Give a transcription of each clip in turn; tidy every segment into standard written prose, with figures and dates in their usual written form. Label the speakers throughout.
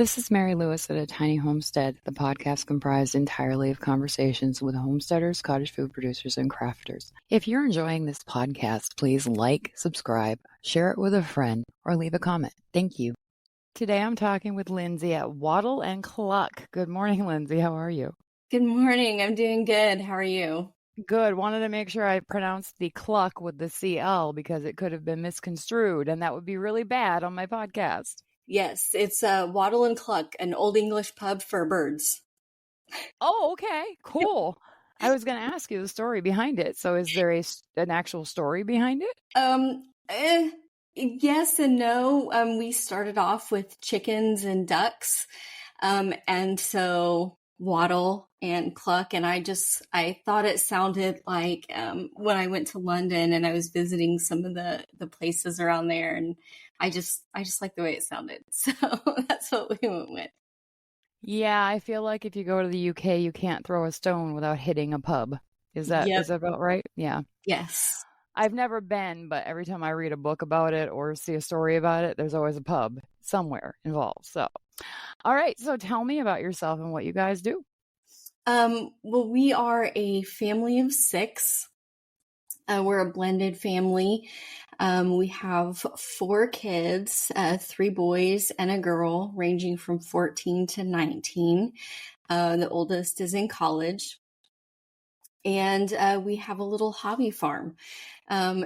Speaker 1: This is Mary Lewis at A Tiny Homestead, the podcast comprised entirely of conversations with homesteaders, cottage food producers, and crafters. If you're enjoying this podcast, please like, subscribe, share it with a friend, or leave a comment. Thank you. Today I'm talking with Lindsay at Waddle and Cluck. Good morning, Lindsay. How are you?
Speaker 2: Good morning. I'm doing good. How are you?
Speaker 1: Good. Wanted to make sure I pronounced the cluck with the CL because it could have been misconstrued, and that would be really bad on my podcast.
Speaker 2: Yes, it's Waddle and Cluck, an Old English pub for birds.
Speaker 1: Oh, okay. Cool. I was going to ask you the story behind it. So is there an actual story behind it?
Speaker 2: Yes and no. We started off with chickens and ducks. And so Waddle and Cluck. And I thought it sounded like when I went to London and I was visiting some of the places around there, and I just like the way it sounded. So that's what we went with.
Speaker 1: Yeah, I feel like if you go to the UK, you can't throw a stone without hitting a pub. Is that about right? Yeah.
Speaker 2: Yes.
Speaker 1: I've never been, but every time I read a book about it or see a story about it, there's always a pub somewhere involved. So, all right. So tell me about yourself and what you guys do.
Speaker 2: Well, we are a family of 6. We're a blended family. We have 4 kids, 3 boys and a girl, ranging from 14 to 19. The oldest is in college. And we have a little hobby farm.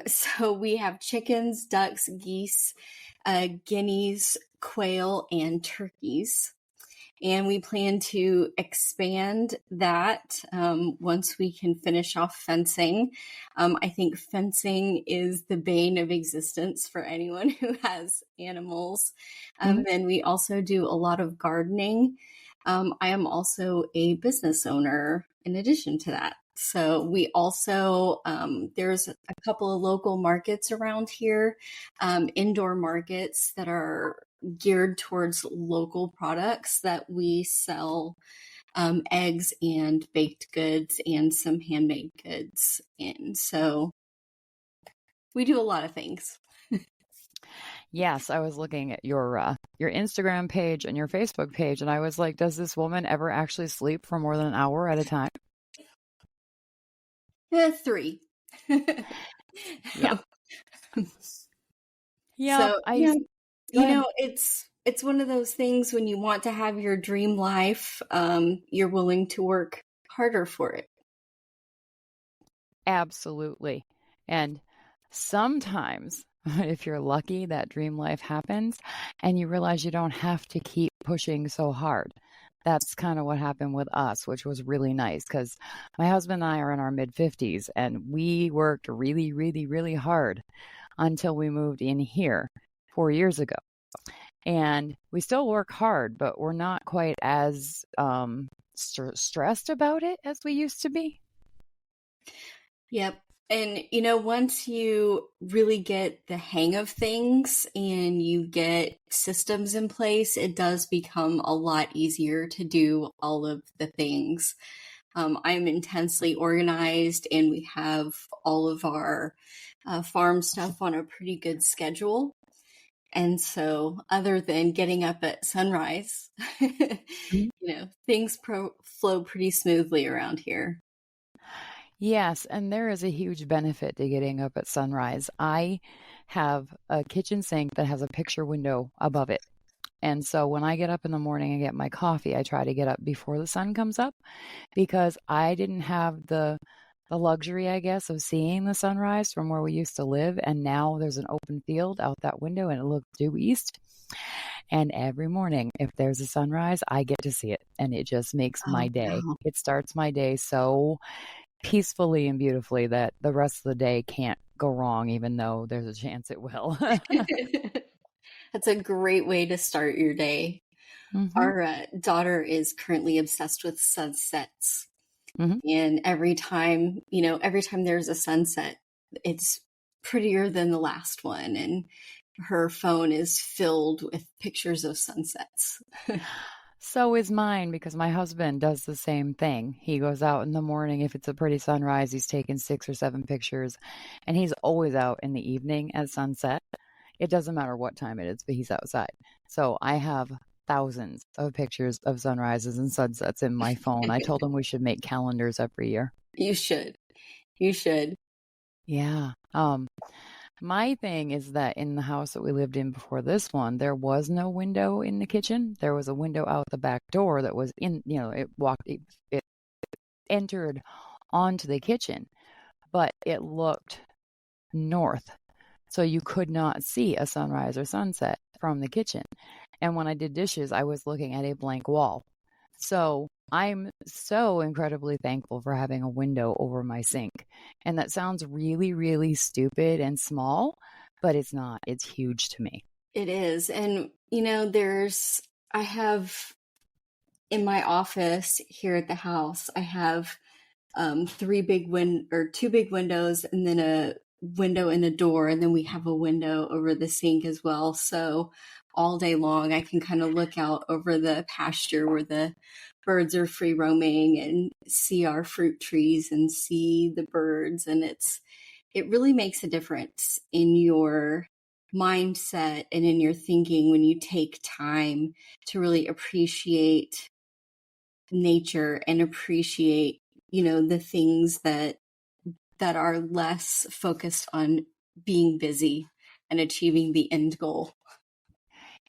Speaker 2: So we have chickens, ducks, geese, guineas, quail, and turkeys. And we plan to expand that once we can finish off fencing. I think fencing is the bane of existence for anyone who has animals. Then we also do a lot of gardening. I am also a business owner in addition to that. So we also, there's a couple of local markets around here, indoor markets that are geared towards local products that we sell eggs and baked goods and some handmade goods in. So we do a lot of things.
Speaker 1: Yes, I was looking at your Instagram page and your Facebook page, and I was like, does this woman ever actually sleep for more than an hour at a time?
Speaker 2: 3.
Speaker 1: Yeah.
Speaker 2: Yeah. So, it's one of those things when you want to have your dream life, you're willing to work harder for it.
Speaker 1: Absolutely. And sometimes, if you're lucky, that dream life happens and you realize you don't have to keep pushing so hard. That's kind of what happened with us, which was really nice because my husband and I are in our mid-50s and we worked really, really, really hard until we moved in here 4 years ago. And we still work hard, but we're not quite as stressed about it as we used to be.
Speaker 2: Yep. And, once you really get the hang of things and you get systems in place, it does become a lot easier to do all of the things. I'm intensely organized and we have all of our farm stuff on a pretty good schedule. And so other than getting up at sunrise, things flow pretty smoothly around here.
Speaker 1: Yes, and there is a huge benefit to getting up at sunrise. I have a kitchen sink that has a picture window above it. And so when I get up in the morning and get my coffee, I try to get up before the sun comes up because I didn't have the luxury, I guess, of seeing the sunrise from where we used to live. And now there's an open field out that window and it looks due east. And every morning, if there's a sunrise, I get to see it. And it just makes my day. Wow. It starts my day so peacefully and beautifully that the rest of the day can't go wrong, even though there's a chance it will.
Speaker 2: That's a great way to start your day. Mm-hmm. Our daughter is currently obsessed with sunsets. Mm-hmm. And every time there's a sunset, it's prettier than the last one. And her phone is filled with pictures of sunsets.
Speaker 1: So is mine because my husband does the same thing. He goes out in the morning. If it's a pretty sunrise, he's taken 6 or 7 pictures. And he's always out in the evening at sunset. It doesn't matter what time it is, but he's outside. So I have thousands of pictures of sunrises and sunsets in my phone. I told them we should make calendars every year.
Speaker 2: You should. You should.
Speaker 1: Yeah. My thing is that in the house that we lived in before this one, there was no window in the kitchen. There was a window out the back door that was in, it entered onto the kitchen, but it looked north. So you could not see a sunrise or sunset from the kitchen. And when I did dishes, I was looking at a blank wall. So I'm so incredibly thankful for having a window over my sink. And that sounds really, really stupid and small, but it's not. It's huge to me.
Speaker 2: It is. And, I have in my office here at the house, I have two big windows and then a window and a door. And then we have a window over the sink as well. So all day long, I can kind of look out over the pasture where the birds are free roaming and see our fruit trees and see the birds. And it really makes a difference in your mindset and in your thinking when you take time to really appreciate nature and appreciate, the things that are less focused on being busy and achieving the end goal.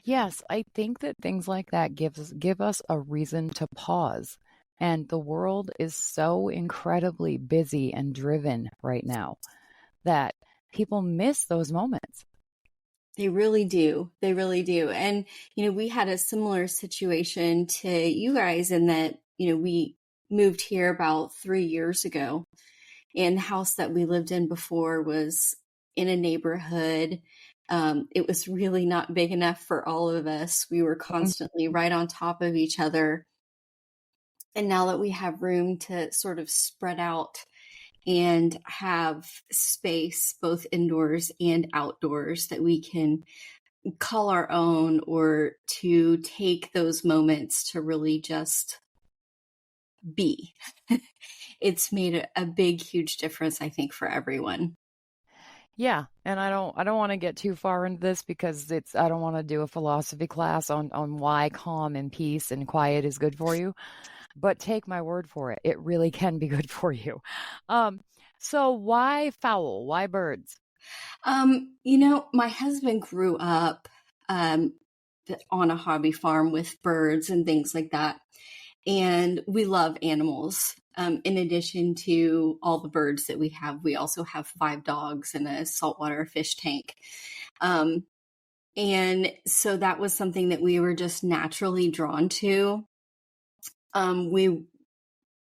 Speaker 1: Yes, I think that things like that give us a reason to pause. And the world is so incredibly busy and driven right now that people miss those moments.
Speaker 2: They really do. They really do. And, we had a similar situation to you guys in that, we moved here about 3 years ago, and the house that we lived in before was in a neighborhood. It was really not big enough for all of us. We were constantly right on top of each other. And now that we have room to sort of spread out and have space both indoors and outdoors that we can call our own, or to take those moments to really just be. It's made a big, huge difference, I think, for everyone.
Speaker 1: Yeah, and I don't want to get too far into this because I don't want to do a philosophy class on why calm and peace and quiet is good for you, but take my word for it. It really can be good for you. So why fowl? Why birds?
Speaker 2: My husband grew up on a hobby farm with birds and things like that. And we love animals. In addition to all the birds that we have, we also have 5 dogs and a saltwater fish tank. And so that was something that we were just naturally drawn to. We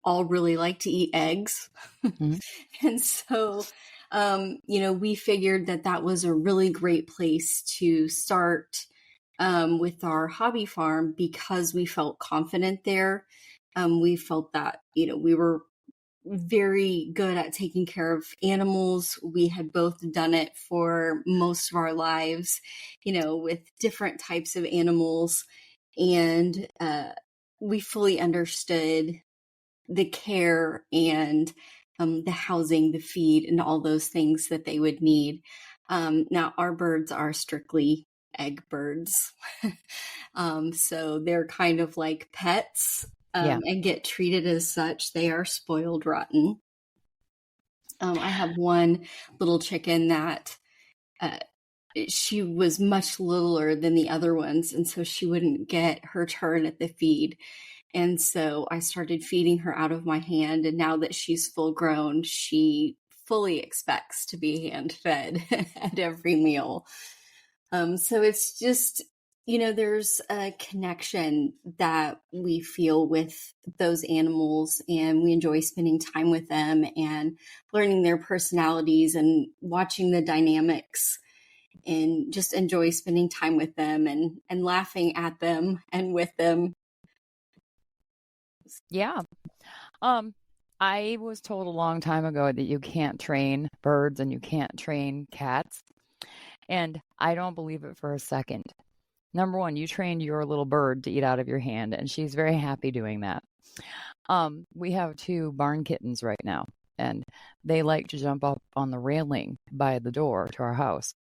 Speaker 2: all really like to eat eggs.
Speaker 1: Mhm.
Speaker 2: And so, we figured that was a really great place to start with our hobby farm because we felt confident there. We felt that, we were very good at taking care of animals. We had both done it for most of our lives, with different types of animals. And we fully understood the care and the housing, the feed, and all those things that they would need. Now, our birds are strictly egg birds. So they're kind of like pets and get treated as such. They are spoiled rotten. I have one little chicken that she was much littler than the other ones, and so she wouldn't get her turn at the feed. And so I started feeding her out of my hand. And now that she's full grown, she fully expects to be hand fed at every meal. So it's just, there's a connection that we feel with those animals, and we enjoy spending time with them and learning their personalities and watching the dynamics, and just enjoy spending time with them and laughing at them and with them.
Speaker 1: Yeah. I was told a long time ago that you can't train birds and you can't train cats. And I don't believe it for a second. Number one, you trained your little bird to eat out of your hand, and she's very happy doing that. We have 2 barn kittens right now, and they like to jump up on the railing by the door to our house.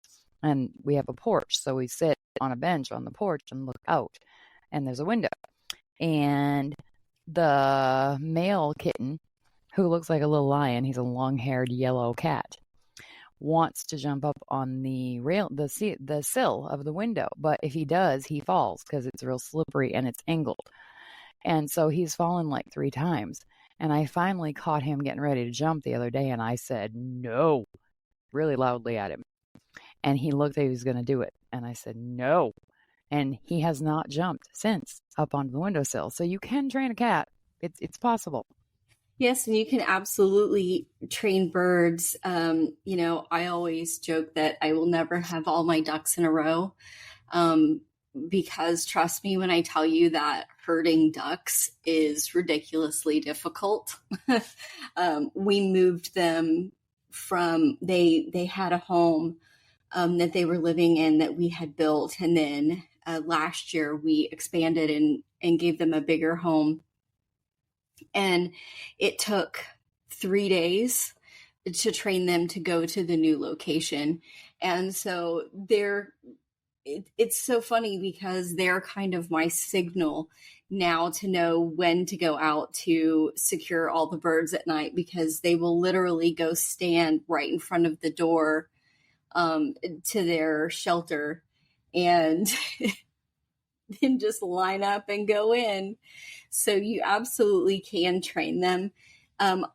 Speaker 1: And we have a porch, so we sit on a bench on the porch and look out. and there's a window. And the male kitten, who looks like a little lion, he's a long-haired yellow cat, wants to jump up on the rail, the sill of the window. But if he does, he falls because it's real slippery and it's angled. And so he's fallen like 3 times. And I finally caught him getting ready to jump the other day, and I said, no, really loudly at him. And he looked like he was going to do it. And I said, no. And he has not jumped since up onto the windowsill. So you can train a cat. It's possible.
Speaker 2: Yes, and you can absolutely train birds. I always joke that I will never have all my ducks in a row, because trust me when I tell you that herding ducks is ridiculously difficult. We moved them from they had a home that they were living in that we had built, and then last year we expanded and gave them a bigger home. And it took 3 days to train them to go to the new location. And so it's so funny because they're kind of my signal now to know when to go out to secure all the birds at night, because they will literally go stand right in front of the door to their shelter and then just line up and go in. So you absolutely can train them.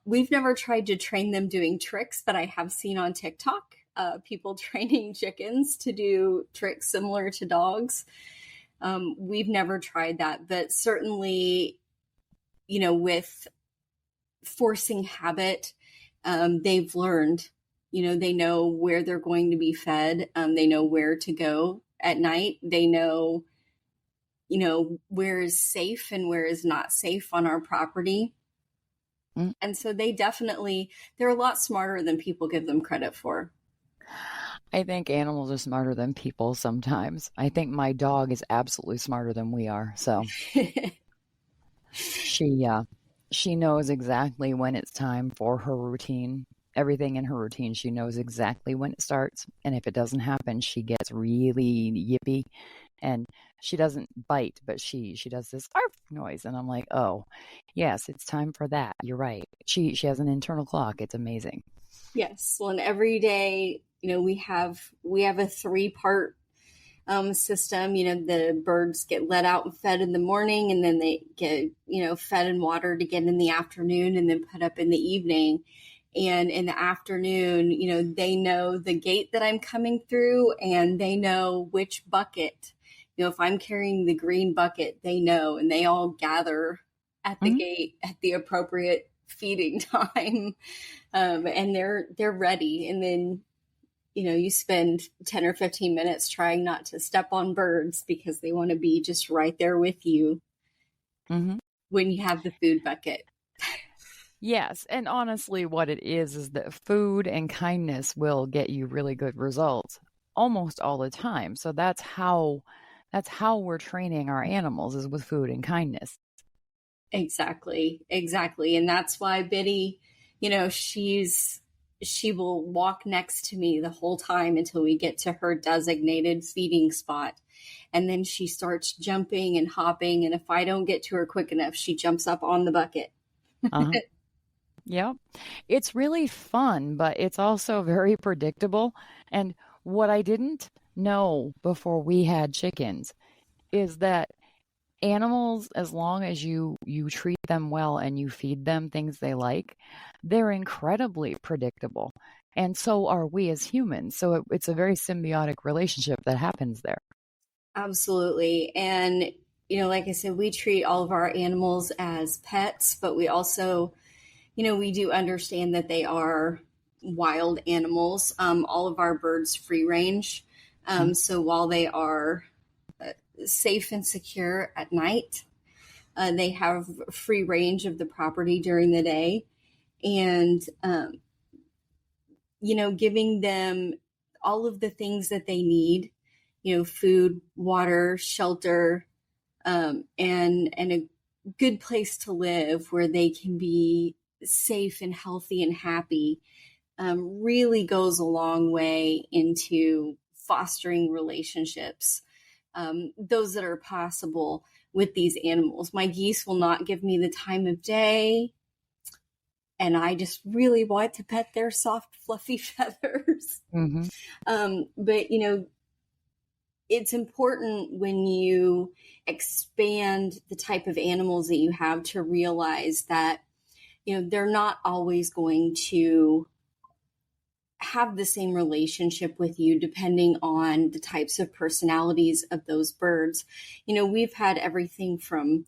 Speaker 2: We've never tried to train them doing tricks, but I have seen on TikTok people training chickens to do tricks similar to dogs. We've never tried that, but certainly, with forcing habit, they've learned, they know where they're going to be fed. They know where to go at night. They know where is safe and where is not safe on our property. Mm. And so they're a lot smarter than people give them credit for.
Speaker 1: I think animals are smarter than people sometimes. I think my dog is absolutely smarter than we are. So she knows exactly when it's time for her routine. Everything in her routine, she knows exactly when it starts. And if it doesn't happen, she gets really yippy. And she doesn't bite, but she does this arf noise. And I'm like, oh, yes, it's time for that. You're right. She has an internal clock. It's amazing.
Speaker 2: Yes. Well, and every day, we have a 3-part system. The birds get let out and fed in the morning, and then they get, fed and watered again in the afternoon, and then put up in the evening. And in the afternoon, they know the gate that I'm coming through, and they know which bucket. If I'm carrying the green bucket, they know, and they all gather at the gate at the appropriate feeding time. And they're ready. And then, you spend 10 or 15 minutes trying not to step on birds because they want to be just right there with you when you have the food bucket.
Speaker 1: Yes. And honestly, what it is that food and kindness will get you really good results almost all the time. So that's how we're training our animals, is with food and kindness.
Speaker 2: Exactly. And that's why Biddy, she will walk next to me the whole time until we get to her designated feeding spot. And then she starts jumping and hopping. And if I don't get to her quick enough, she jumps up on the bucket.
Speaker 1: Yep. It's really fun, but it's also very predictable. And what I didn't know before we had chickens is that animals, as long as you treat them well and you feed them things they like, they're incredibly predictable. And so are we as humans. So it's a very symbiotic relationship that happens there.
Speaker 2: Absolutely. And, like I said, we treat all of our animals as pets, but we also, we do understand that they are wild animals. All of our birds free range. So while they are safe and secure at night, they have free range of the property during the day. And, giving them all of the things that they need, food, water, shelter, and a good place to live where they can be safe and healthy and happy, really goes a long way into fostering relationships, those that are possible with these animals. My geese will not give me the time of day, and I just really want to pet their soft, fluffy feathers.
Speaker 1: Mm-hmm.
Speaker 2: But, it's important when you expand the type of animals that you have to realize that, they're not always going to have the same relationship with you depending on the types of personalities of those birds. We've had everything from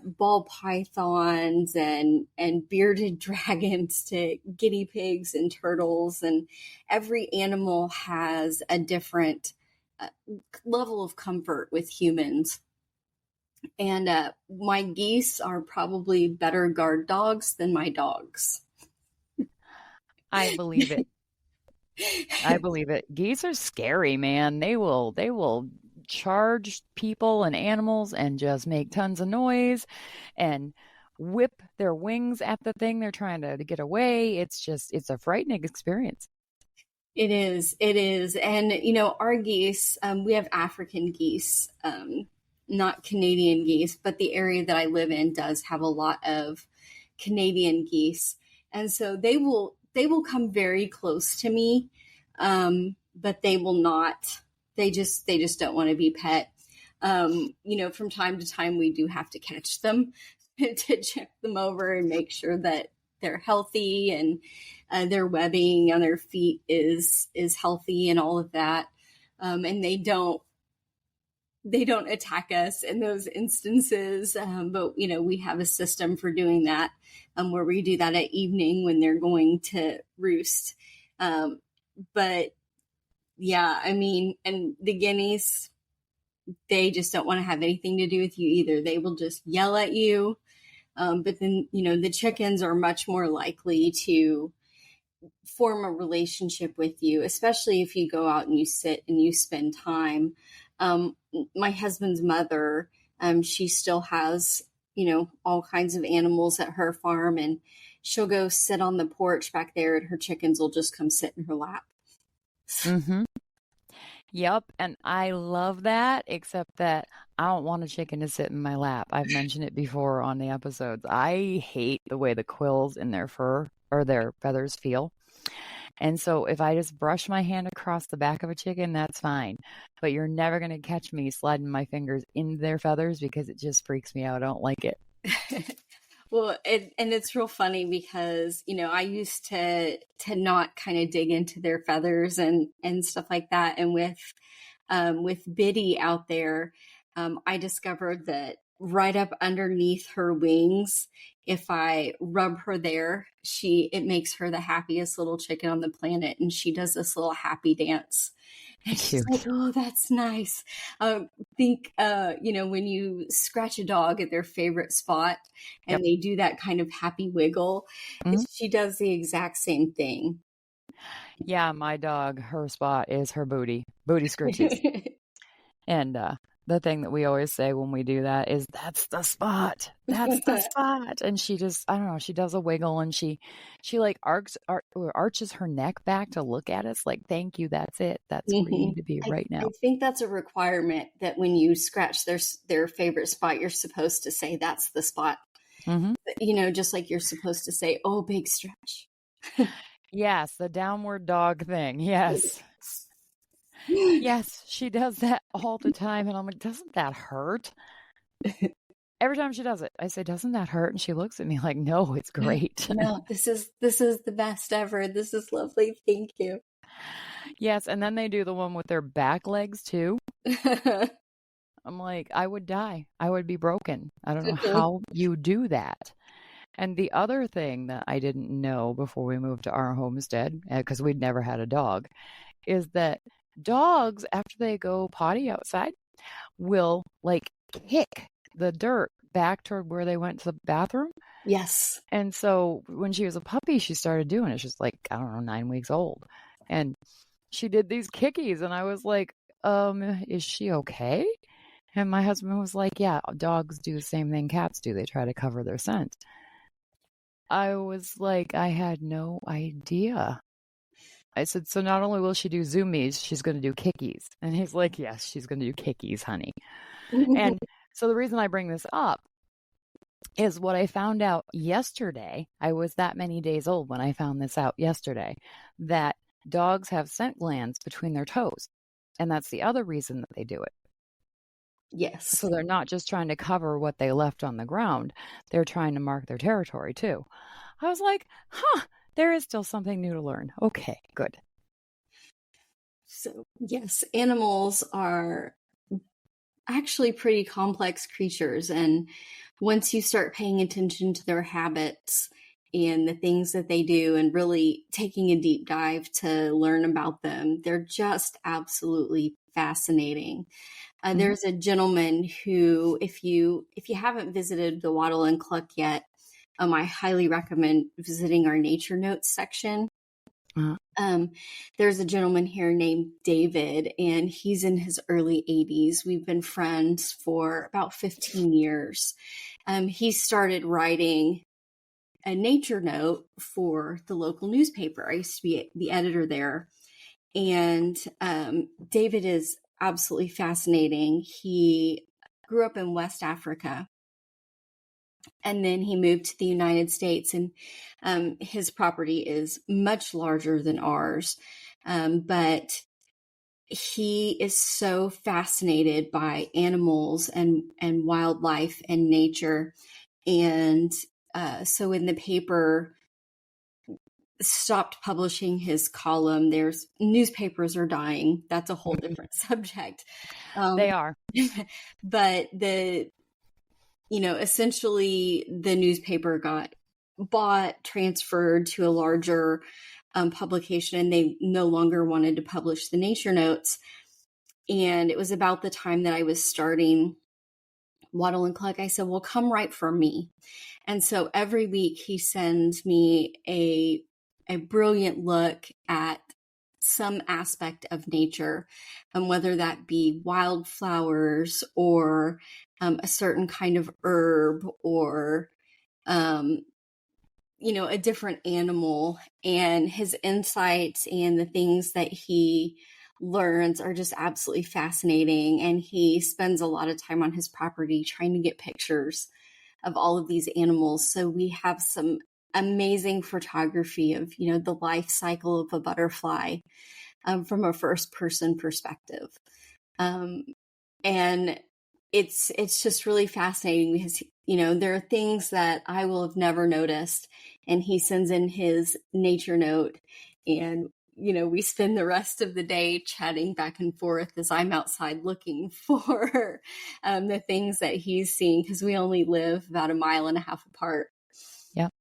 Speaker 2: ball pythons and bearded dragons to guinea pigs and turtles, and every animal has a different level of comfort with humans. And my geese are probably better guard dogs than my dogs.
Speaker 1: I believe it. I believe it. Geese are scary, man. They will charge people and animals and just make tons of noise and whip their wings at the thing they're trying to get away. It's a frightening experience.
Speaker 2: It is. It is. And, our geese, we have African geese, not Canadian geese, but the area that I live in does have a lot of Canadian geese. And so they will come very close to me. But they will not, they just don't want to be pet. From time to time, we do have to catch them to check them over and make sure that they're healthy and their webbing on their feet is healthy and all of that. And they don't attack us in those instances. But we have a system for doing that, where we do that at evening when they're going to roost. But yeah, and the guineas, they just don't want to have anything to do with you either. They will just yell at you. But then, the chickens are much more likely to form a relationship with you, especially if you go out and you sit and you spend time. My husband's mother, she still has, all kinds of animals at her farm, and she'll go sit on the porch back there and her chickens will just come sit in her lap.
Speaker 1: Mm-hmm. Yep, and I love that, except that I don't want a chicken to sit in my lap. I've mentioned it before on the episodes. I hate the way the quills in their fur or their feathers feel. And so if I just brush my hand across the back of a chicken, that's fine. But you're never going to catch me sliding my fingers into their feathers because it just freaks me out. I don't like it.
Speaker 2: Well, and it's real funny because, I used to not kind of dig into their feathers and stuff like that. And with Biddy out there, I discovered that right up underneath her wings, if I rub her there, it makes her the happiest little chicken on the planet. And she does this little happy dance. And she's like, oh, that's nice. Think, when you scratch a dog at their favorite spot and they do that kind of happy wiggle, she does the exact same thing.
Speaker 1: Yeah, my dog, her spot is her booty scritches. And the thing that we always say when we do that is, that's the spot. That's the spot. And she just, I don't know, she does a wiggle and she like arches her neck back to look at us like, thank you, that's it. That's where you need to be right now.
Speaker 2: I think that's a requirement that when you scratch their favorite spot, you're supposed to say, that's the spot. Mm-hmm. Just like you're supposed to say, oh, big stretch.
Speaker 1: Yes, the downward dog thing. Yes. Yes, she does that all the time. And I'm like, doesn't that hurt? Every time she does it, I say, doesn't that hurt? And she looks at me like, no, it's great.
Speaker 2: No, this is the best ever. This is lovely. Thank you.
Speaker 1: Yes. And then they do the one with their back legs too. I'm like, I would die. I would be broken. I don't know how you do that. And the other thing that I didn't know before we moved to our homestead, because we'd never had a dog, is that dogs, after they go potty outside, will like kick the dirt back toward where they went to the bathroom.
Speaker 2: Yes.
Speaker 1: And so when she was a puppy, she started doing it. She's like, I don't know, 9 weeks old. And she did these kickies. And I was like, is she okay? And my husband was like, yeah, dogs do the same thing cats do. They try to cover their scent. I was like, I had no idea. I said, so not only will she do zoomies, she's going to do kickies. And he's like, yes, she's going to do kickies, honey. And So the reason I bring this up is what I found out yesterday. I was that many days old when I found this out yesterday, that dogs have scent glands between their toes. And that's the other reason that they do it.
Speaker 2: Yes.
Speaker 1: So they're not just trying to cover what they left on the ground, they're trying to mark their territory too. I was like, huh, there is still something new to learn. Okay, good.
Speaker 2: So, yes, animals are actually pretty complex creatures. And once you start paying attention to their habits and the things that they do and really taking a deep dive to learn about them, they're just absolutely fascinating. There's a gentleman who, if you haven't visited the Waddle and Cluck yet, I highly recommend visiting our nature notes section.
Speaker 1: Uh-huh.
Speaker 2: There's a gentleman here named David, and he's in his early 80s. We've been friends for about 15 years. He started writing a nature note for the local newspaper. I used to be the editor there. And David is absolutely fascinating. He grew up in West Africa, and then he moved to the United States, and his property is much larger than ours. But he is so fascinated by animals and wildlife and nature. And so when the paper stopped publishing his column, there's newspapers are dying. That's a whole different subject.
Speaker 1: They are.
Speaker 2: But essentially the newspaper got bought, transferred to a larger publication, and they no longer wanted to publish the nature notes. And it was about the time that I was starting Waddle and Cluck. I said, well, come write for me. And so every week he sends me a brilliant look at some aspect of nature, whether that be wildflowers or a certain kind of herb or, a different animal. And his insights and the things that he learns are just absolutely fascinating. And he spends a lot of time on his property trying to get pictures of all of these animals. So we have some amazing photography of, the life cycle of a butterfly from a first person perspective. And it's just really fascinating because, there are things that I will have never noticed. And he sends in his nature note, and we spend the rest of the day chatting back and forth as I'm outside looking for the things that he's seeing, because we only live about 1.5 miles apart.
Speaker 1: Yep.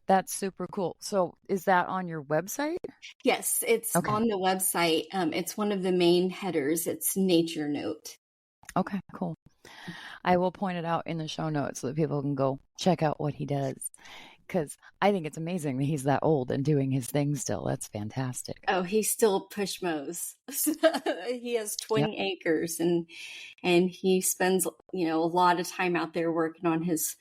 Speaker 1: That's super cool. So is that on your website?
Speaker 2: Yes, it's on the website. It's one of the main headers. It's nature note.
Speaker 1: Okay, cool. I will point it out in the show notes so that people can go check out what he does. Because I think it's amazing that he's that old and doing his thing still. That's fantastic.
Speaker 2: Oh, he still push mows. He has 20 acres, and he spends, a lot of time out there working on his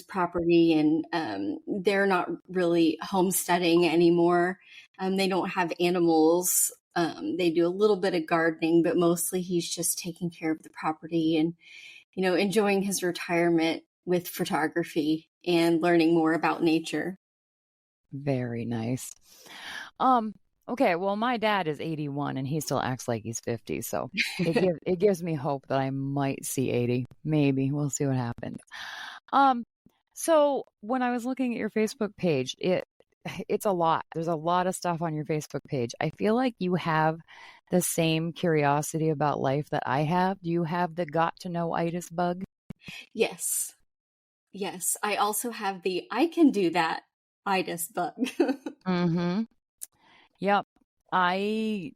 Speaker 2: property. And they're not really homesteading anymore. They don't have animals. They do a little bit of gardening, but mostly he's just taking care of the property and, enjoying his retirement with photography and learning more about nature.
Speaker 1: Very nice. Okay, well, my dad is 81 and he still acts like he's 50, so it gives me hope that I might see 80. Maybe. We'll see what happens. So when I was looking at your Facebook page, it's a lot. There's a lot of stuff on your Facebook page. I feel like you have the same curiosity about life that I have. Do you have the got to know itis bug?
Speaker 2: Yes. Yes. I also have the I can do that itis bug.
Speaker 1: Mm-hmm. Yep. I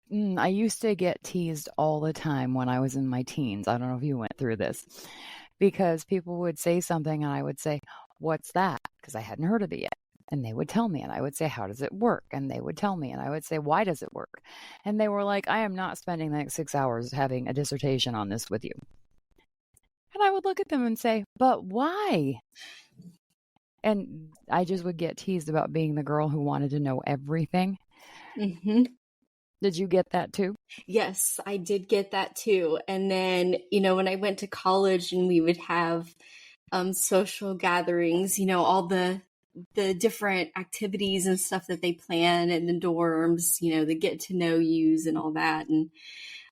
Speaker 1: used to get teased all the time when I was in my teens. I don't know if you went through this, because people would say something and I would say, what's that? Because I hadn't heard of it yet. And they would tell me, and I would say, how does it work? And they would tell me, and I would say, why does it work? And they were like, I am not spending the next 6 hours having a dissertation on this with you. And I would look at them and say, but why? And I just would get teased about being the girl who wanted to know everything.
Speaker 2: Mm-hmm.
Speaker 1: Did you get that too?
Speaker 2: Yes, I did get that too. And then, when I went to college and we would have social gatherings, all the different activities and stuff that they plan in the dorms, the get to know yous and all that. And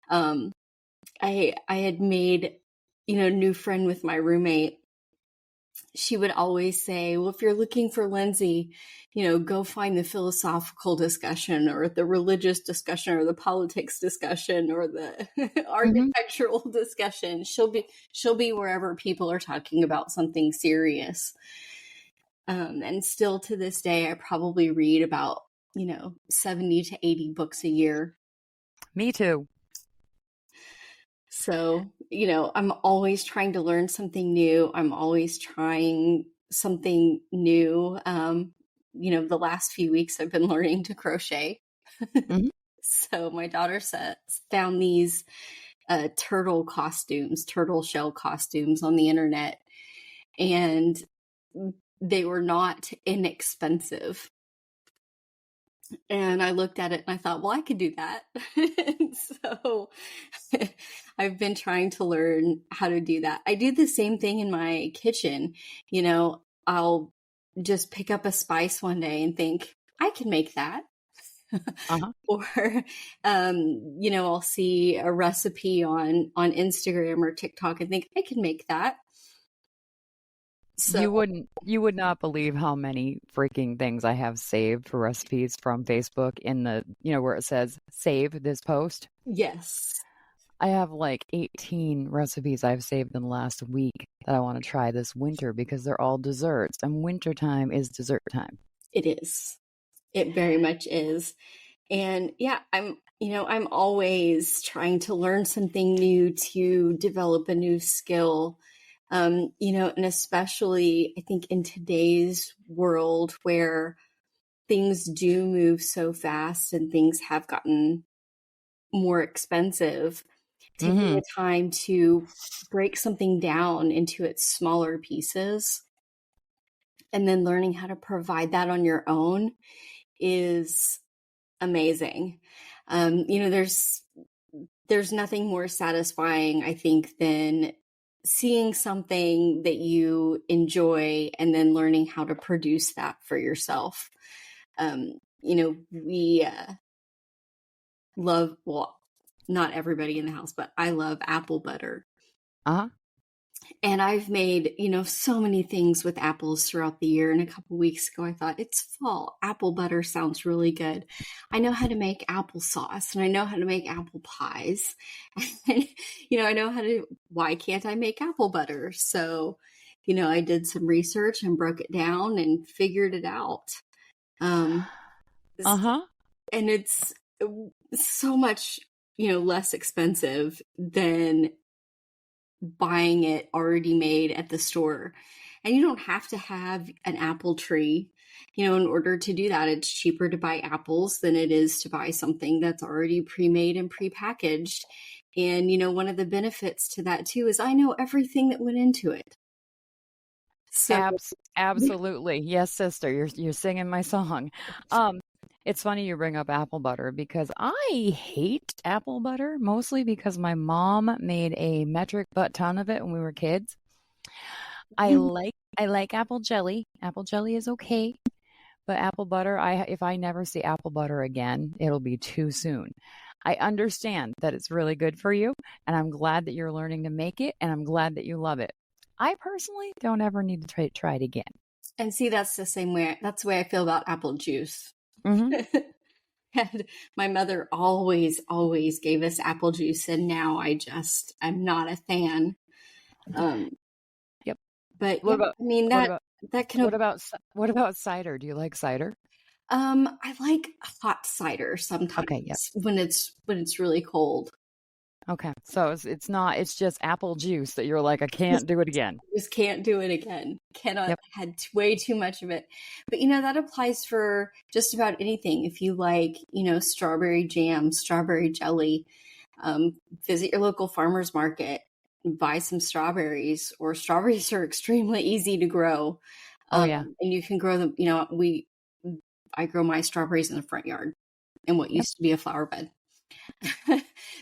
Speaker 2: um, I had made, a new friend with my roommate. She would always say, well, if you're looking for Lindsay, go find the philosophical discussion or the religious discussion or the politics discussion or the
Speaker 1: Hmm.
Speaker 2: architectural discussion. She'll be wherever people are talking about something serious. And still to this day, I probably read about, 70 to 80 books a year.
Speaker 1: Me too.
Speaker 2: So, I'm always trying to learn something new. I'm always trying something new. The last few weeks I've been learning to crochet.
Speaker 1: Hmm.
Speaker 2: So my daughter found these turtle shell costumes on the internet, and they were not inexpensive. And I looked at it and I thought, well, I could do that. So I've been trying to learn how to do that. I do the same thing in my kitchen. I'll just pick up a spice one day and think, I can make that.
Speaker 1: Uh-huh.
Speaker 2: Or, I'll see a recipe on Instagram or TikTok and think, I can make that. So,
Speaker 1: You would not believe how many freaking things I have saved for recipes from Facebook in the, where it says save this post.
Speaker 2: yes,
Speaker 1: I have like 18 recipes I've saved in the last week that I want to try this winter because they're all desserts and wintertime is dessert time.
Speaker 2: it is. It very much is. And yeah, I'm always trying to learn something new, to develop a new skill. And especially I think in today's world where things do move so fast and things have gotten more expensive, taking
Speaker 1: Hmm.
Speaker 2: the time to break something down into its smaller pieces and then learning how to provide that on your own is amazing. There's nothing more satisfying, I think, than seeing something that you enjoy and then learning how to produce that for yourself. We love, well, not everybody in the house, but I love apple butter.
Speaker 1: Uh-huh.
Speaker 2: And I've made, so many things with apples throughout the year. And a couple weeks ago, I thought, it's fall. Apple butter sounds really good. I know how to make applesauce and I know how to make apple pies. And, I know why can't I make apple butter? So, I did some research and broke it down and figured it out. Um,
Speaker 1: Uh-huh.
Speaker 2: and it's so much, less expensive than buying it already made at the store. And you don't have to have an apple tree, in order to do that. It's cheaper to buy apples than it is to buy something that's already pre-made and pre-packaged. And, one of the benefits to that too is I know everything that went into it. So,
Speaker 1: Absolutely. Yes, sister, you're singing my song. Um, it's funny you bring up apple butter because I hate apple butter mostly because my mom made a metric butt ton of it when we were kids. I like apple jelly. Apple jelly is okay, but apple butter, I if I never see apple butter again, it'll be too soon. I understand that it's really good for you, and I'm glad that you're learning to make it, and I'm glad that you love it. I personally don't ever need to try it again.
Speaker 2: and see, that's the same way. That's the way I feel about apple juice.
Speaker 1: Hmm.
Speaker 2: And my mother always, always gave us apple juice, and now I'm not a fan. Um,
Speaker 1: Yep.
Speaker 2: but
Speaker 1: What
Speaker 2: yeah,
Speaker 1: about
Speaker 2: I mean
Speaker 1: what about
Speaker 2: that can.
Speaker 1: what about cider? Do you like cider?
Speaker 2: I like hot cider
Speaker 1: Okay, yep.
Speaker 2: sometimes when it's really cold.
Speaker 1: Okay. So it's not it's just apple juice that you're like I can't do it again.
Speaker 2: Just can't do it again. Cannot
Speaker 1: Yep.
Speaker 2: had way too much of it. But that applies for just about anything. If you like, strawberry jam, strawberry jelly, visit your local farmer's market, buy some strawberries. Or strawberries are extremely easy to grow,
Speaker 1: Oh yeah.
Speaker 2: and you can grow them. I grow my strawberries in the front yard. in what
Speaker 1: Yep.
Speaker 2: used to be a flower bed.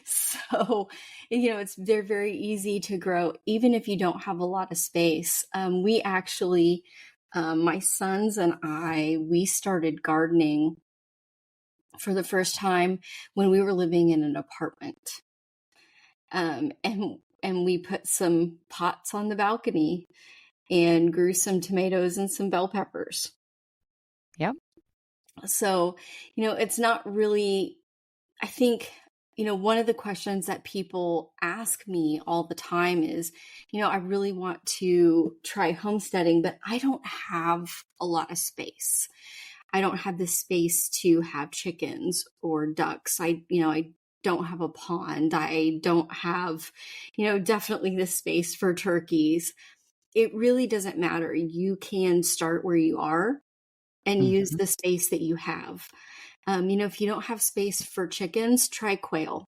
Speaker 2: So, they're very easy to grow, even if you don't have a lot of space. We actually, my sons and we started gardening for the first time when we were living in an apartment. And we put some pots on the balcony and grew some tomatoes and some bell peppers.
Speaker 1: Yep.
Speaker 2: So, it's not really, I think, one of the questions that people ask me all the time is, I really want to try homesteading, but I don't have a lot of space. I don't have the space to have chickens or ducks. I don't have a pond. I don't have, definitely the space for turkeys. It really doesn't matter. You can start where you are and use
Speaker 1: Hmm.
Speaker 2: the space that you have. If you don't have space for chickens, try quail.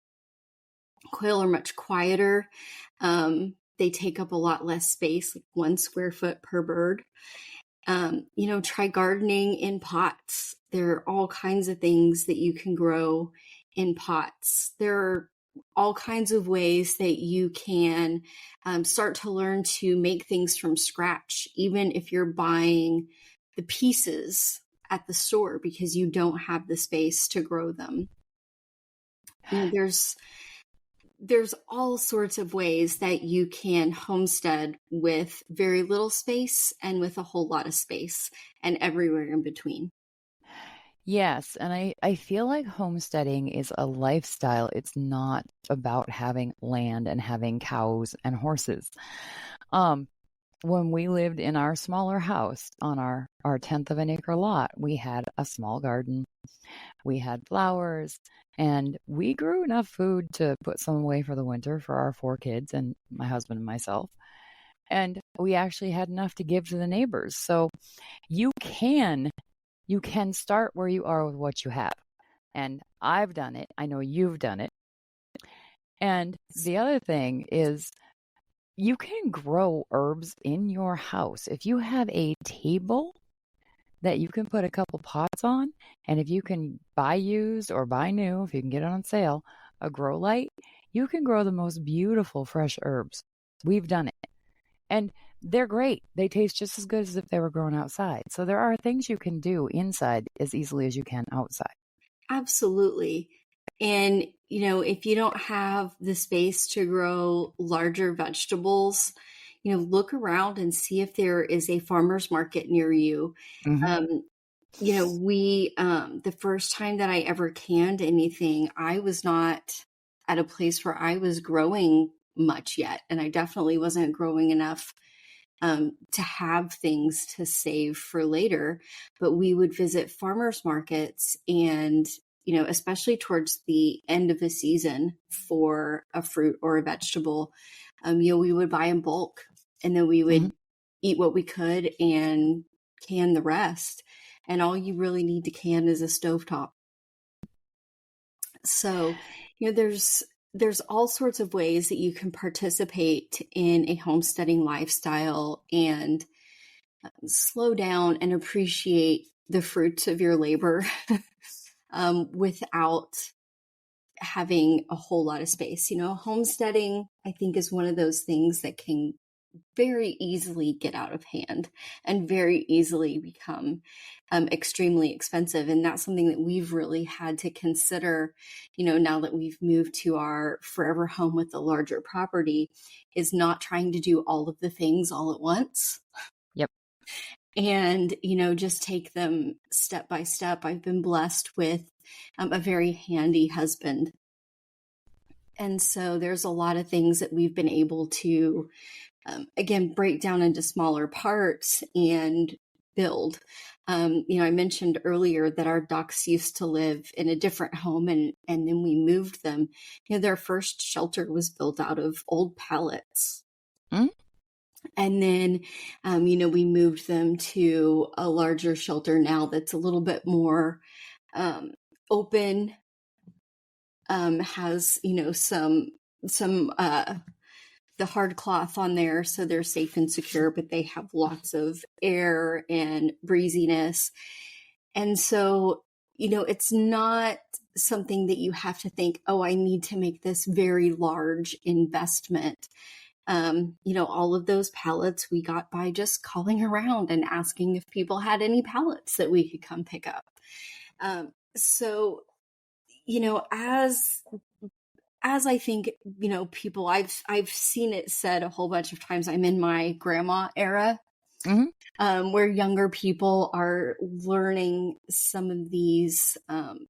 Speaker 2: Quail are much quieter. They take up a lot less space, like 1 square foot per bird. Try gardening in pots. There are all kinds of things that you can grow in pots. There are all kinds of ways that you can start to learn to make things from scratch, even if you're buying the pieces at the store because you don't have the space to grow them. There's all sorts of ways that you can homestead with very little space and with a whole lot of space and everywhere in between.
Speaker 1: Yes, and I feel like homesteading is a lifestyle. It's not about having land and having cows and horses. Um, when we lived in our smaller house on our tenth of an acre lot, we had a small garden. We had flowers, and we grew enough food to put some away for the winter for our 4 kids and my husband and myself. And we actually had enough to give to the neighbors. So you can you can start where you are with what you have. And I've done it. I know you've done it. And the other thing is you can grow herbs in your house. If you have a table that you can put a couple pots on, and if you can buy used or buy new, if you can get it on sale, a grow light, you can grow the most beautiful fresh herbs. We've done it. And they're great. They taste just as good as if they were grown outside. So there are things you can do inside as easily as you can outside.
Speaker 2: Absolutely. And, if you don't have the space to grow larger vegetables, look around and see if there is a farmer's market near you.
Speaker 1: Hmm.
Speaker 2: Um, the first time that I ever canned anything, I was not at a place where I was growing much yet. And I definitely wasn't growing enough to have things to save for later. But we would visit farmers markets and, especially towards the end of the season for a fruit or a vegetable, we would buy in bulk and then we
Speaker 1: Hmm.
Speaker 2: would eat what we could and can the rest. And all you really need to can is a stovetop. So, there's all sorts of ways that you can participate in a homesteading lifestyle and slow down and appreciate the fruits of your labor without having a whole lot of space. Homesteading, I think, is one of those things that can very easily get out of hand and very easily become extremely expensive. And that's something that we've really had to consider, now that we've moved to our forever home with a larger property, is not trying to do all of the things all at once
Speaker 1: Yep.
Speaker 2: and just take them step by step. I've been blessed with a very handy husband, and so there's a lot of things that we've been able to again break down into smaller parts and build. I mentioned earlier that our ducks used to live in a different home, and then we moved them. Their first shelter was built out of old pallets.
Speaker 1: Mm.
Speaker 2: And then, we moved them to a larger shelter now that's a little bit more open, has, some the hard cloth on there so they're safe and secure, but they have lots of air and breeziness. And so, it's not something that you have to think, oh, I need to make this very large investment. All of those pallets we got by just calling around and asking if people had any pallets that we could come pick up. So, as I think, people, I've seen it said a whole bunch of times, I'm in my grandma era, where younger people are learning some of these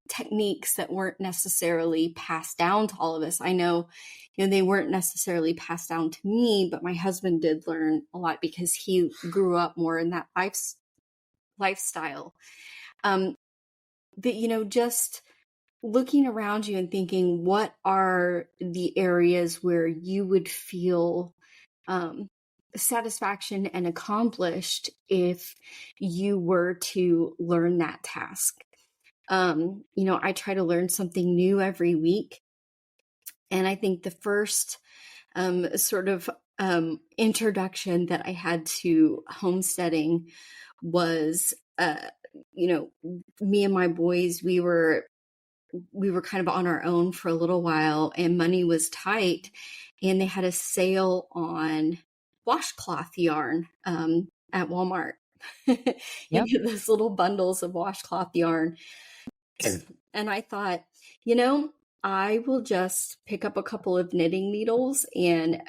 Speaker 2: techniques that weren't necessarily passed down to all of us. I know, they weren't necessarily passed down to me, but my husband did learn a lot because he grew up more in that lifestyle. But, just looking around you and thinking, what are the areas where you would feel satisfaction and accomplished if you were to learn that task? I try to learn something new every week. And I think the first sort of introduction that I had to homesteading was, me and my boys, we were kind of on our own for a little while, and money was tight, and they had a sale on washcloth yarn at Walmart.
Speaker 1: Yep.
Speaker 2: Those little bundles of washcloth yarn. And I thought, I will just pick up a couple of knitting needles and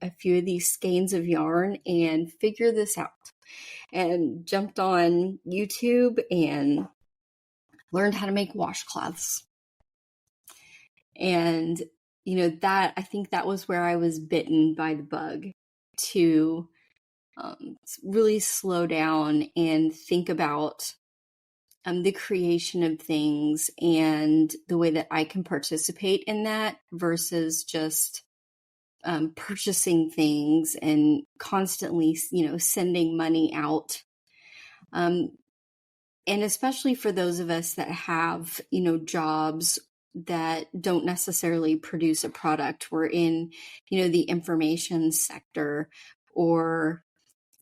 Speaker 2: a few of these skeins of yarn and figure this out. And jumped on YouTube and learned how to make washcloths. And, I think that was where I was bitten by the bug to really slow down and think about the creation of things and the way that I can participate in that versus just purchasing things and constantly, sending money out. And especially for those of us that have, jobs that don't necessarily produce a product. We're in, the information sector, or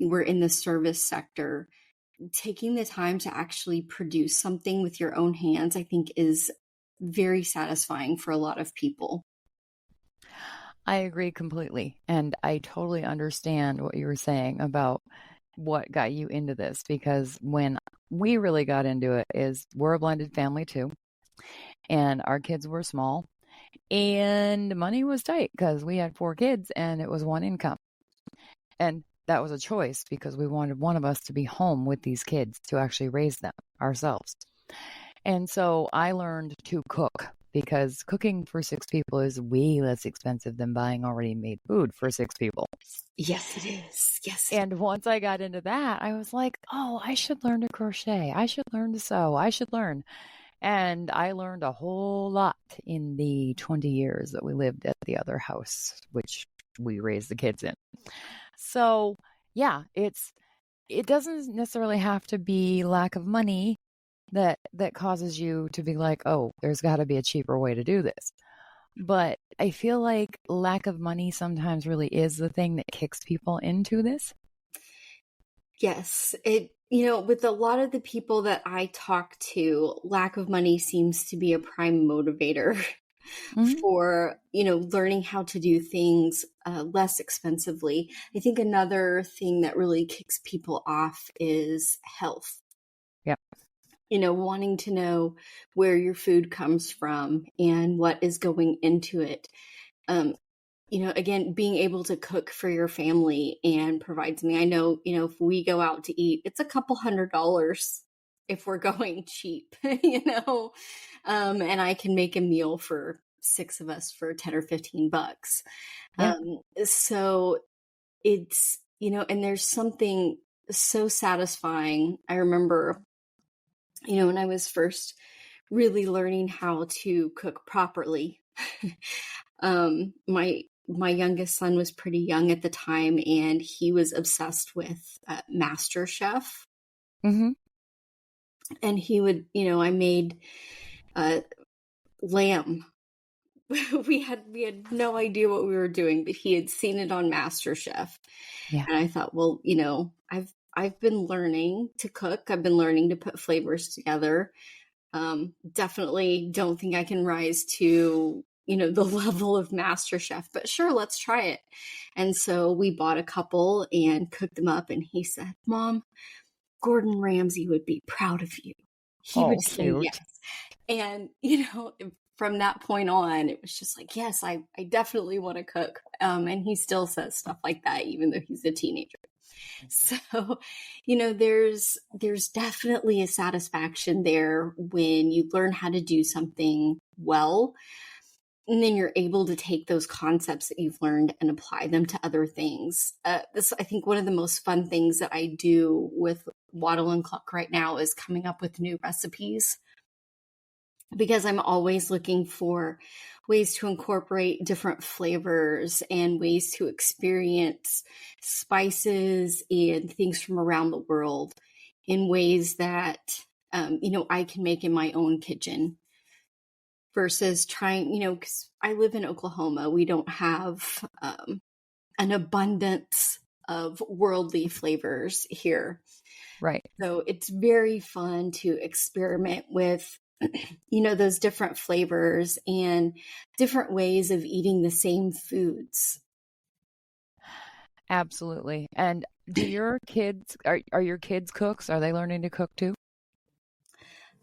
Speaker 2: we're in the service sector. Taking the time to actually produce something with your own hands, I think, is very satisfying for a lot of people.
Speaker 1: I agree completely. And I totally understand what you were saying about what got you into this, because when we really got into it is we're a blended family too. And our kids were small and money was tight because we had 4 kids and it was one income. And that was a choice because we wanted one of us to be home with these kids to actually raise them ourselves. And so I learned to cook because cooking for 6 people is way less expensive than buying already made food for 6 people.
Speaker 2: Yes, it is. Yes.
Speaker 1: And once I got into that, I was like, oh, I should learn to crochet. I should learn to sew. I should learn. And I learned a whole lot in the 20 years that we lived at the other house, which we raised the kids in. So, yeah, it doesn't necessarily have to be lack of money that causes you to be like, oh, there's got to be a cheaper way to do this. But I feel like lack of money sometimes really is the thing that kicks people into this.
Speaker 2: Yes, with a lot of the people that I talk to, lack of money seems to be a prime motivator for, learning how to do things less expensively. I think another thing that really kicks people off is health.
Speaker 1: Yep.
Speaker 2: Wanting to know where your food comes from and what is going into it. Again, being able to cook for your family and provide something. I know, if we go out to eat, it's a couple $100 if we're going cheap, and I can make a meal for 6 of us for 10 or $15.
Speaker 1: Yeah.
Speaker 2: So it's, and there's something so satisfying. I remember, when I was first really learning how to cook properly, my youngest son was pretty young at the time, and he was obsessed with MasterChef.
Speaker 1: Mm-hmm.
Speaker 2: And he would, I made lamb. we had no idea what we were doing, but he had seen it on MasterChef.
Speaker 1: Yeah.
Speaker 2: And I thought, well, I've been learning to cook. I've been learning to put flavors together. Definitely don't think I can rise to, the level of Master Chef, but sure, let's try it. And so we bought a couple and cooked them up. And he said, Mom, Gordon Ramsay would be proud of you. He would
Speaker 1: Oh,
Speaker 2: say yes.
Speaker 1: cute.
Speaker 2: And, from that point on, it was just like, yes, I definitely want to cook. And he still says stuff like that, even though he's a teenager. So, there's definitely a satisfaction there when you learn how to do something well, and then you're able to take those concepts that you've learned and apply them to other things. This, I think, one of the most fun things that I do with Waddle and Cluck right now is coming up with new recipes, because I'm always looking for ways to incorporate different flavors and ways to experience spices and things from around the world in ways that, I can make in my own kitchen, versus trying, because I live in Oklahoma. We don't have an abundance of worldly flavors here.
Speaker 1: Right.
Speaker 2: So it's very fun to experiment with those different flavors and different ways of eating the same foods.
Speaker 1: Absolutely. And do your kids are your kids cooks? Are they learning to cook too?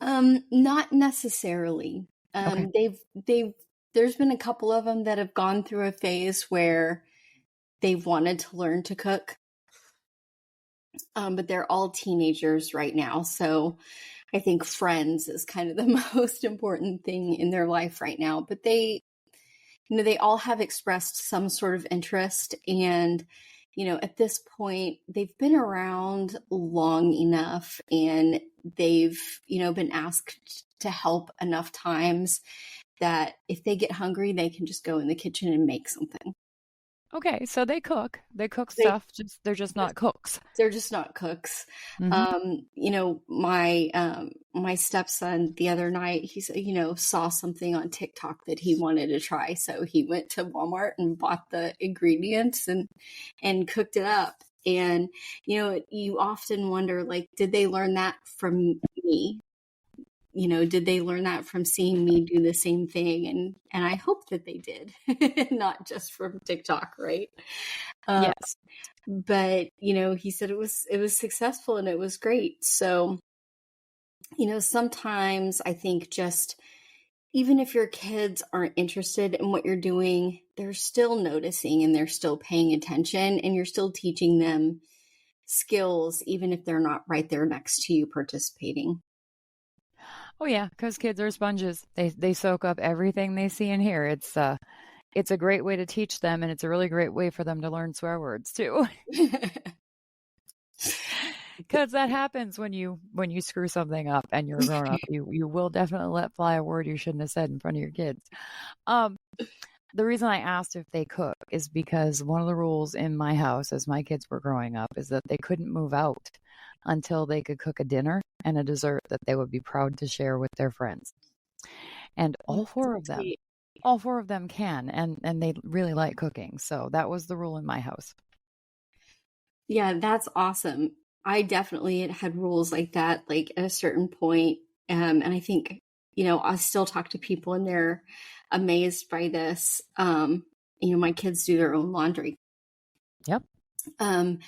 Speaker 2: Not necessarily.
Speaker 1: Okay.
Speaker 2: They've there's been a couple of them that have gone through a phase where they've wanted to learn to cook. But they're all teenagers right now. So I think friends is kind of the most important thing in their life right now. But they all have expressed some sort of interest. And, at this point, they've been around long enough, and they've, been asked to help enough times that if they get hungry, they can just go in the kitchen and make something.
Speaker 1: Okay, so they cook. They cook
Speaker 2: They
Speaker 1: stuff, just they're just not cooks.
Speaker 2: They're just not cooks.
Speaker 1: Hmm.
Speaker 2: My stepson the other night, he said, saw something on TikTok that he wanted to try. So he went to Walmart and bought the ingredients and cooked it up. And, you often wonder, like, did they learn that from me? Did they learn that from seeing me do the same thing? And I hope that they did, not just from TikTok, right? Um,
Speaker 1: Yes.
Speaker 2: but he said it was successful and it was great. So sometimes I think, just even if your kids aren't interested in what you're doing, they're still noticing and they're still paying attention, and you're still teaching them skills even if they're not right there next to you participating.
Speaker 1: Oh yeah, because kids are sponges. They soak up everything they see and hear. It's a great way to teach them, and it's a really great way for them to learn swear words too. Because that happens when you screw something up and you're a grown up. You will definitely let fly a word you shouldn't have said in front of your kids. Um, the reason I asked if they cook is because one of the rules in my house as my kids were growing up is that they couldn't move out until they could cook a dinner and a dessert that they would be proud to share with their friends. And
Speaker 2: Sweet.
Speaker 1: all four of them can, and they really like cooking. So that was the rule in my house.
Speaker 2: Yeah, that's awesome. I definitely had rules like that, like at a certain point. And I think, I still talk to people and they're amazed by this. My kids do their own laundry.
Speaker 1: Yep.
Speaker 2: Um,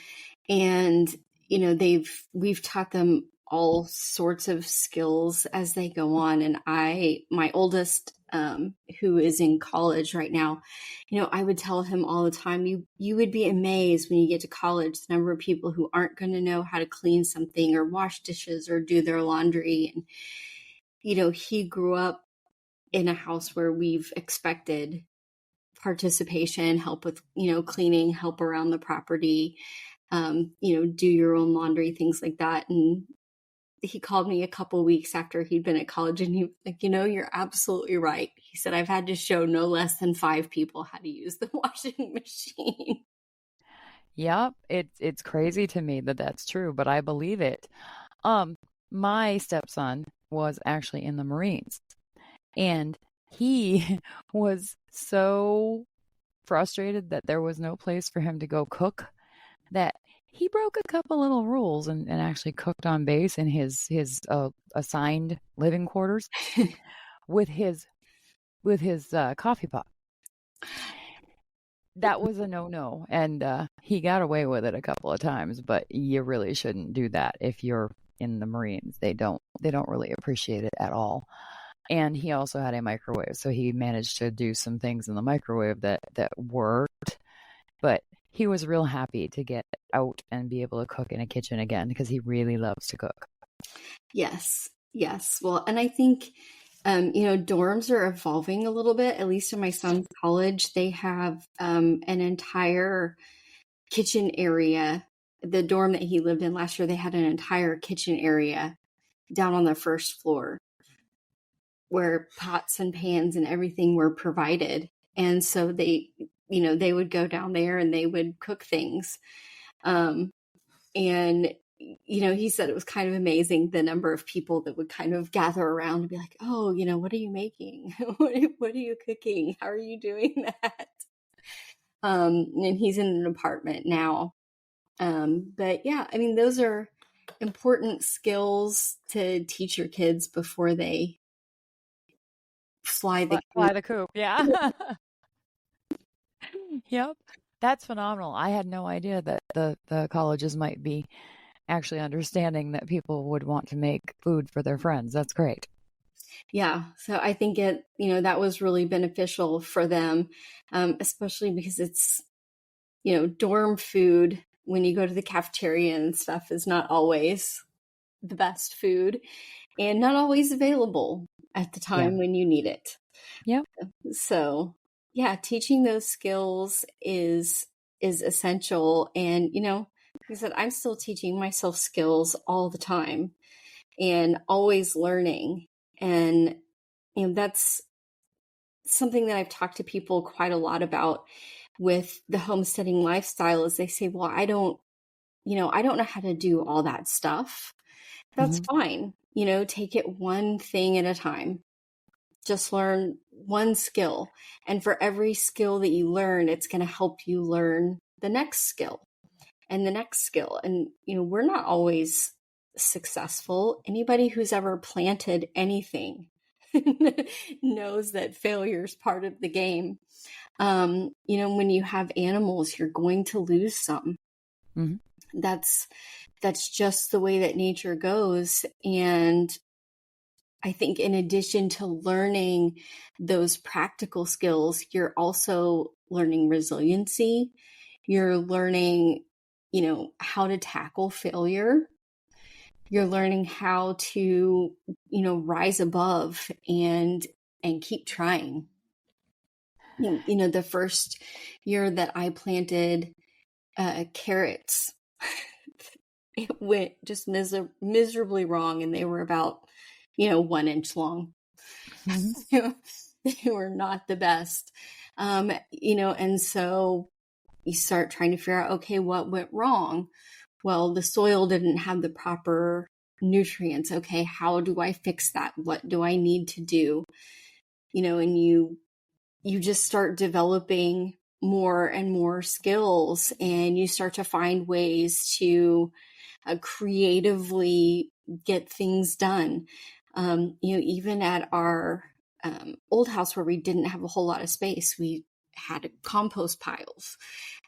Speaker 2: and, we've taught them all sorts of skills as they go on. And my oldest, who is in college right now, I would tell him all the time, you would be amazed when you get to college, the number of people who aren't going to know how to clean something or wash dishes or do their laundry. And, he grew up in a house where we've expected participation, help with, cleaning, help around the property, do your own laundry, things like that. And he called me a couple weeks after he'd been at college, and he was like, you're absolutely right. He said, I've had to show no less than 5 people how to use the washing machine.
Speaker 1: Yep. It's crazy to me that that's true, but I believe it. Um, my stepson was actually in the Marines, and he was so frustrated that there was no place for him to go cook that He broke a couple little rules and actually cooked on base in his assigned living quarters with his coffee pot. That was a no-no, and he got away with it a couple of times, but you really shouldn't do that if you're in the Marines. They don't really appreciate it at all. And he also had a microwave, so he managed to do some things in the microwave that worked, but he was real happy to get out and be able to cook in a kitchen again because he really loves to cook.
Speaker 2: Yes. Yes. Well, and I think, dorms are evolving a little bit. At least in my son's college, they have an entire kitchen area. The dorm that he lived in last year, they had an entire kitchen area down on the first floor where pots and pans and everything were provided. And so they would go down there and they would cook things. And he said it was kind of amazing the number of people that would kind of gather around and be like, oh, what are you making? What are you cooking? How are you doing that? And he's in an apartment now. But yeah, I mean, those are important skills to teach your kids before they fly the
Speaker 1: Fly the coop, yeah. Yep. That's phenomenal. I had no idea that the colleges might be actually understanding that people would want to make food for their friends. That's great.
Speaker 2: Yeah. So I think that was really beneficial for them, especially because it's, dorm food when you go to the cafeteria and stuff is not always the best food and not always available at the
Speaker 1: Yeah.
Speaker 2: time when you need it.
Speaker 1: Yep.
Speaker 2: So yeah, teaching those skills is essential. And, like I said, I'm still teaching myself skills all the time and always learning. And, that's something that I've talked to people quite a lot about with the homesteading lifestyle is they say, well, I don't know how to do all that stuff. That's
Speaker 1: Hmm.
Speaker 2: fine. Take it one thing at a time. Just learn one skill. And for every skill that you learn, it's going to help you learn the next skill and the next skill. And, we're not always successful. Anybody who's ever planted anything knows that failure is part of the game. When you have animals, you're going to lose some.
Speaker 1: Hmm.
Speaker 2: That's just the way that nature goes. And I think in addition to learning those practical skills, you're also learning resiliency. You're learning, how to tackle failure. You're learning how to, rise above and keep trying. The first year that I planted carrots, it went just miserably wrong, and they were about 1 inch long.
Speaker 1: Hmm.
Speaker 2: They were not the best. And so you start trying to figure out, okay, what went wrong? Well, the soil didn't have the proper nutrients. Okay, how do I fix that? What do I need to do? And you just start developing more and more skills, and you start to find ways to creatively get things done. Even at our old house where we didn't have a whole lot of space, we had compost piles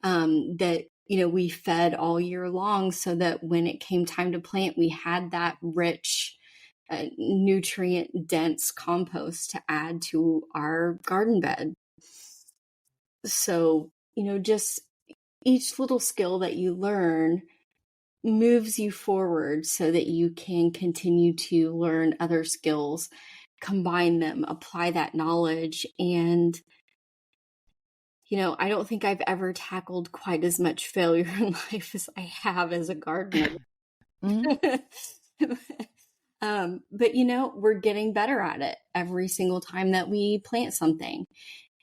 Speaker 2: that we fed all year long, so that when it came time to plant, we had that rich, nutrient dense compost to add to our garden bed. So just each little skill that you learn moves you forward so that you can continue to learn other skills, combine them, apply that knowledge. And, I don't think I've ever tackled quite as much failure in life as I have as a gardener.
Speaker 1: Hmm.
Speaker 2: But, we're getting better at it every single time that we plant something.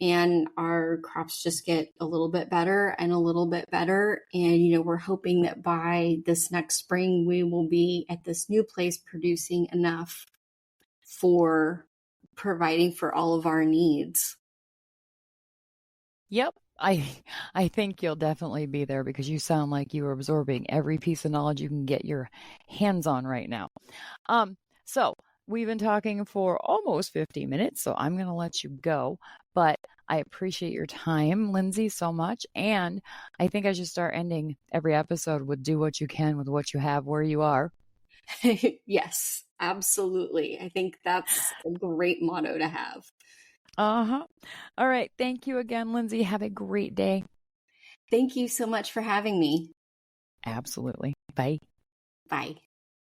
Speaker 2: And our crops just get a little bit better and a little bit better. And, we're hoping that by this next spring, we will be at this new place producing enough for providing for all of our needs.
Speaker 1: Yep. I think you'll definitely be there because you sound like you are absorbing every piece of knowledge you can get your hands on right now. Um, so we've been talking for almost 50 minutes, so I'm going to let you go. But I appreciate your time, Lindsay, so much. And I think I should start ending every episode with do what you can with what you have where you are.
Speaker 2: Yes, absolutely. I think that's a great motto to have.
Speaker 1: Uh huh. All right. Thank you again, Lindsay. Have a great day.
Speaker 2: Thank you so much for having me.
Speaker 1: Absolutely. Bye.
Speaker 2: Bye.